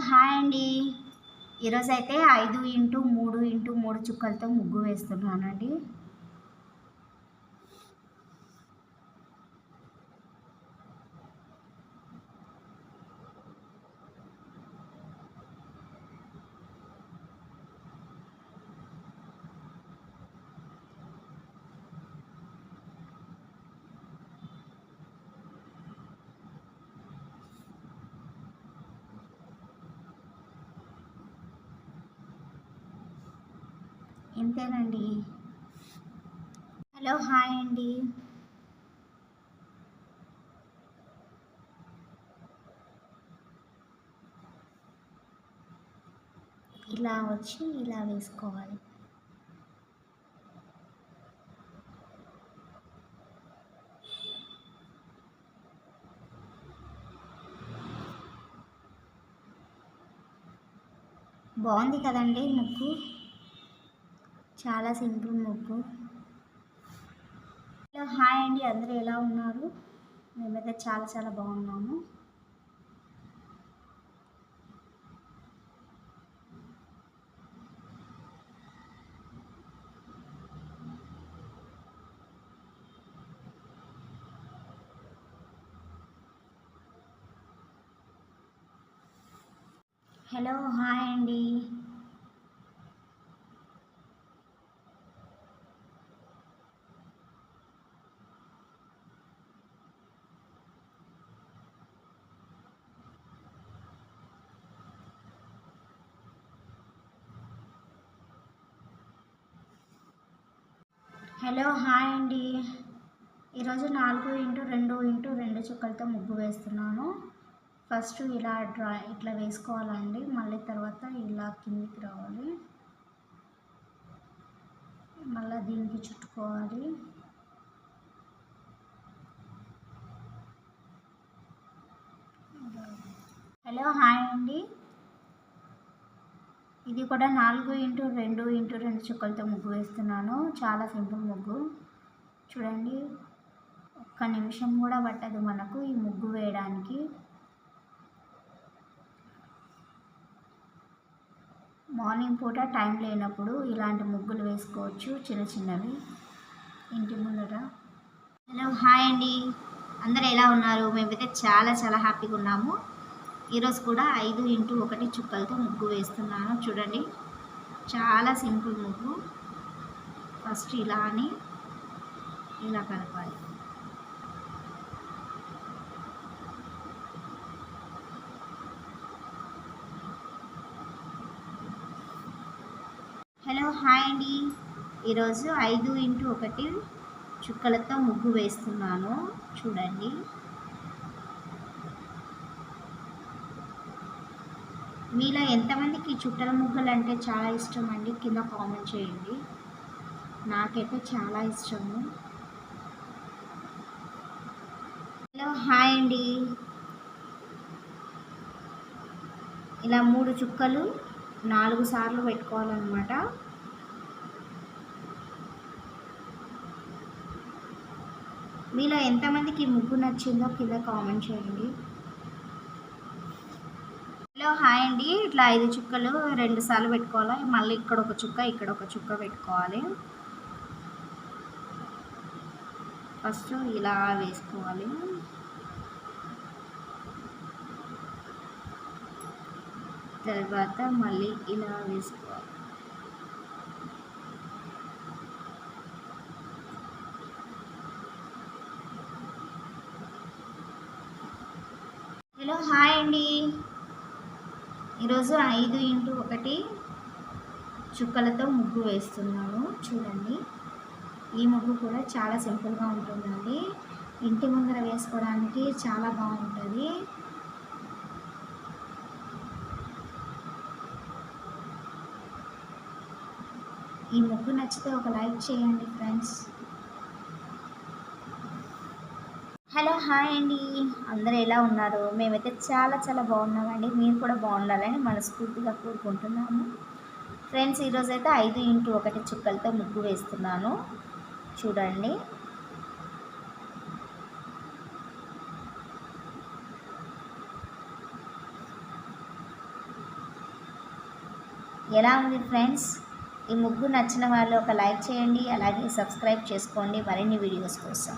Hi అండి. ఈరోజైతే 5x3x3 చుక్కలతో ముగ్గు వేస్తున్నానండి. ఇంతేనండి. హలో హాయ్ అండి. ఇలా వచ్చి ఇలా వేసుకోవాలి. బాగుంది కదండి ముగ్గు, చాలా సింపుల్ ముగ్గు. హలో హాయ్ అండి, అందరూ ఎలా ఉన్నారు? మేమైతే చాలా చాలా బాగున్నాము. హలో హాయ్ అండి. హలో హాయ్ అండి. ఈరోజు 4x2x2 చుక్కలతో ముగ్గు వేస్తున్నాను. ఫస్ట్ ఇట్లా వేసుకోవాలండి. మళ్ళీ తర్వాత ఇలా కిందికి రావాలి, మళ్ళీ దీనికి చుట్టుకోవాలి. హలో హాయ్ అండి. ఇది కూడా 4x2x2 చుక్కలతో ముగ్గు వేస్తున్నాను. చాలా సింపుల్ ముగ్గు చూడండి. ఒక్క నిమిషం కూడా పట్టదు మనకు ఈ ముగ్గు వేయడానికి. మార్నింగ్ పూట టైం లేనప్పుడు ఇలాంటి ముగ్గులు వేసుకోవచ్చు, చిన్న చిన్నవి ఇంటి ముందర. హలో హాయ్ అండి, అందరు ఎలా ఉన్నారు? మేమైతే చాలా చాలా హ్యాపీగా ఉన్నాము. ఈరోజు కూడా 5x1 చుక్కలతో ముగ్గు వేస్తున్నాను. చూడండి, చాలా సింపుల్ ముగ్గు. ఫస్ట్ ఇలా అని ఇలా కలపాలి. హలో హాయ్ అండి. ఈరోజు 5x1 చుక్కలతో ముగ్గు వేస్తున్నాను. చూడండి, మీలో ఎంతమందికి చుట్టల ముగ్గులు అంటే చాలా ఇష్టం అండి? కింద కామెంట్ చేయండి. నాకైతే చాలా ఇష్టము. హలో హాయ్ అండి. ఇలా 3 చుక్కలు 4 సార్లు పెట్టుకోవాలన్నమాట. మీలో ఎంతమందికి ముగ్గు నచ్చిందో కింద కామెంట్ చేయండి. హలో హాయ్ అండి. ఇట్లా 5 చుక్కలు 2 సార్లు పెట్టుకోవాలి. మళ్ళీ ఇక్కడ ఒక చుక్క, ఇక్కడ ఒక చుక్క పెట్టుకోవాలి. ఫస్ట్ ఇలా వేసుకోవాలి. తర్వాత మళ్ళీ ఇలా వేసుకోవాలి. హలో హాయ్ అండి. ఈరోజు 5x1 చుక్కలతో ముగ్గు వేస్తున్నాను. చూడండి, ఈ ముగ్గు కూడా చాలా సింపుల్గా ఉంటుందండి. ఇంటి ముందర వేసుకోవడానికి చాలా బాగుంటుంది. ఈ ముగ్గు నచ్చితే ఒక లైక్ చేయండి ఫ్రెండ్స్. హలో హాయ్ అండి, అందరూ ఎలా ఉన్నారు? మేమైతే చాలా చాలా బాగున్నామండి. మీరు కూడా బాగుండాలని మనస్ఫూర్తిగా కోరుకుంటున్నాము. ఫ్రెండ్స్, ఈరోజైతే 5x1 చుక్కలతో ముగ్గు వేస్తున్నాను. చూడండి, ఎలా ఉంది ఫ్రెండ్స్? ఈ ముగ్గు నచ్చిన వాళ్ళు ఒక లైక్ చేయండి, అలాగే సబ్స్క్రైబ్ చేసుకోండి మరిన్ని వీడియోస్ కోసం.